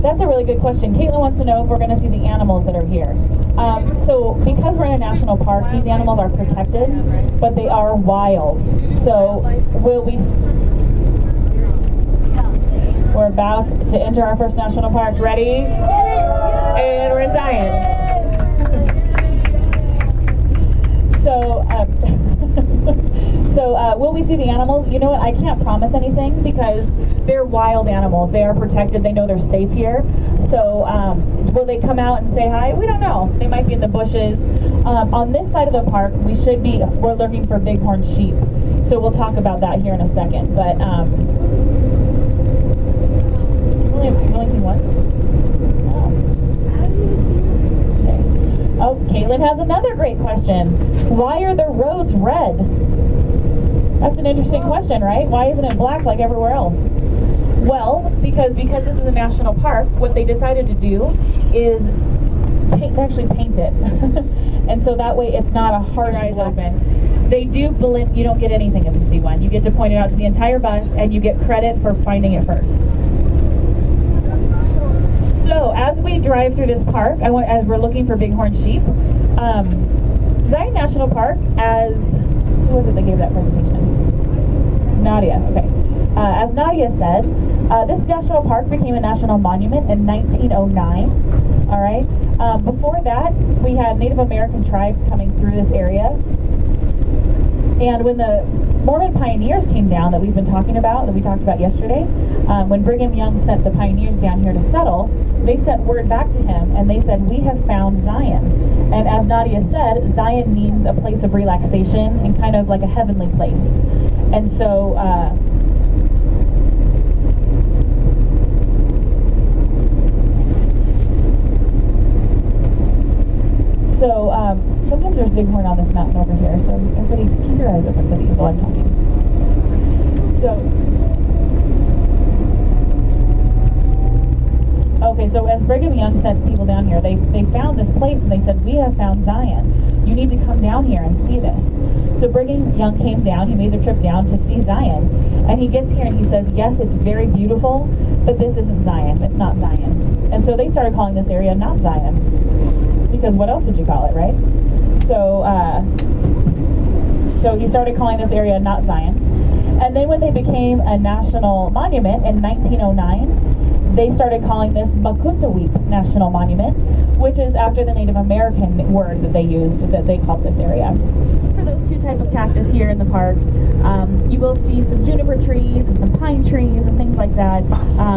That's a really good question. Caitlin wants to know if we're going to see the animals that are here. So because we're in a national park, these animals are protected, but they are wild. So will we... We're about to enter our first national park. Ready? And we're in Zion. So will we see the animals? You know what? I can't promise anything because they're wild animals. They are protected. They know they're safe here. So will they come out and say hi? We don't know. They might be in the bushes. On this side of the park, we're looking for bighorn sheep. So we'll talk about that here in a second. But you've only seen one? Oh, Caitlin has another great question. Why are the roads red? That's an interesting question, right? Why isn't it black like everywhere else? Well, because this is a national park, what they decided to do is actually paint it. And so that way it's not a harsh black. They do blend. You don't get anything if you see one. You get to point it out to the entire bus and you get credit for finding it first. So as we drive through this park, as we're looking for bighorn sheep, Zion National Park, who was it that gave that presentation? Nadia, okay. As Nadia said, this national park became a national monument in 1909, all right? Before that, we had Native American tribes coming through this area. And when the Mormon pioneers came down that we've been talking about, that we talked about yesterday, when Brigham Young sent the pioneers down here to settle, they sent word back to him and they said, we have found Zion. And as Nadia said, Zion means a place of relaxation and kind of like a heavenly place. And so, sometimes there's bighorn on this mountain over here, so everybody keep your eyes open for these while I'm talking. So as Brigham Young sent people down here, they found this place and they said, we have found Zion. You need to come down here and see this. So Brigham Young came down, he made the trip down to see Zion. And he gets here and he says, yes, it's very beautiful, but this isn't Zion. It's not Zion. And so they started calling this area not Zion. Because what else would you call it, right? So he started calling this area not Zion. And then when they became a national monument in 1909, they started calling this Makuntaweep National Monument, which is after the Native American word that they used, that they called this area. For those two types of cactus here in the park, you will see some juniper trees and some pine trees and things like that.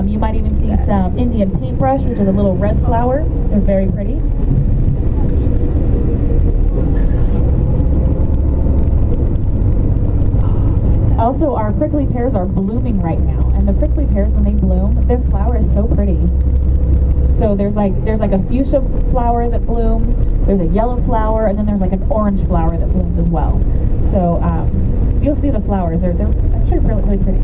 You might even see some Indian paintbrush, which is a little red flower. They're very pretty. Also, our prickly pears are blooming right now, and the prickly pears, when they bloom, their flower is so pretty. So there's like a fuchsia flower that blooms, there's a yellow flower, and then there's like an orange flower that blooms as well. So you'll see the flowers; they're actually really pretty.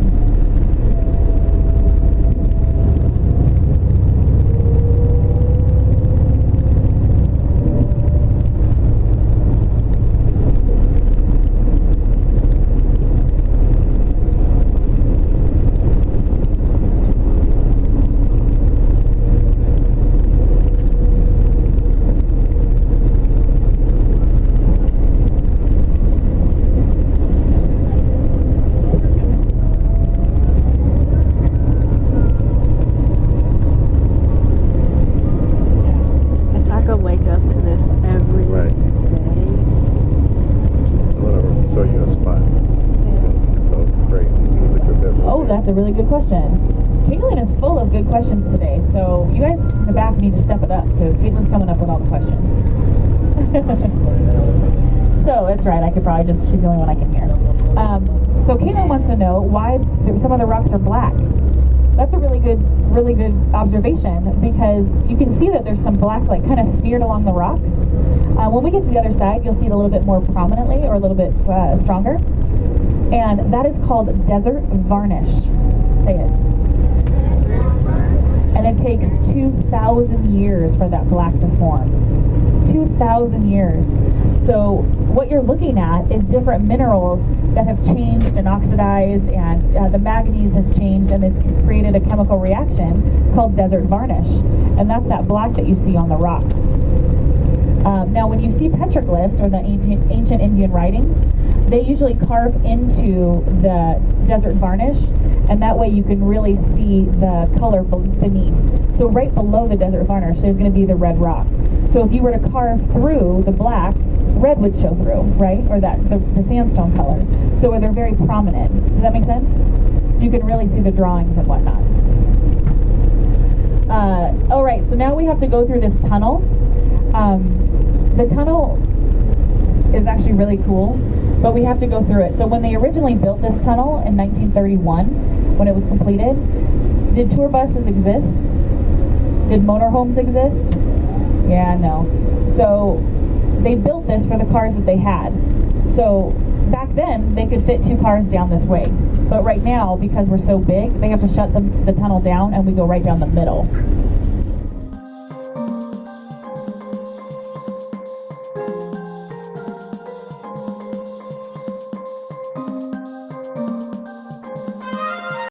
That's a really good question. Caitlin is full of good questions today, so you guys in the back need to step it up because Caitlin's coming up with all the questions. So that's right, I could probably she's the only one I can hear. So Caitlin wants to know why some of the rocks are black. That's a really good observation because you can see that there's some black like kind of smeared along the rocks. When we get to the other side, you'll see it a little bit more prominently or a little bit stronger. And that is called desert varnish. Say it. And it takes 2,000 years for that black to form. 2,000 years. So what you're looking at is different minerals that have changed and oxidized, and the manganese has changed, and it's created a chemical reaction called desert varnish. And that's that black that you see on the rocks. Now when you see petroglyphs, or the ancient Indian writings, they usually carve into the desert varnish, and that way you can really see the color beneath. So right below the desert varnish, there's going to be the red rock. So if you were to carve through the black, red would show through, right? Or that the sandstone color. So they're very prominent. Does that make sense? So you can really see the drawings and whatnot. All right, so now we have to go through this tunnel. The tunnel is actually really cool, but we have to go through it. So when they originally built this tunnel in 1931, when it was completed, did tour buses exist? Did motorhomes exist? Yeah, no. So they built this for the cars that they had. So back then, they could fit 2 cars down this way. But right now, because we're so big, they have to shut the tunnel down, and we go right down the middle.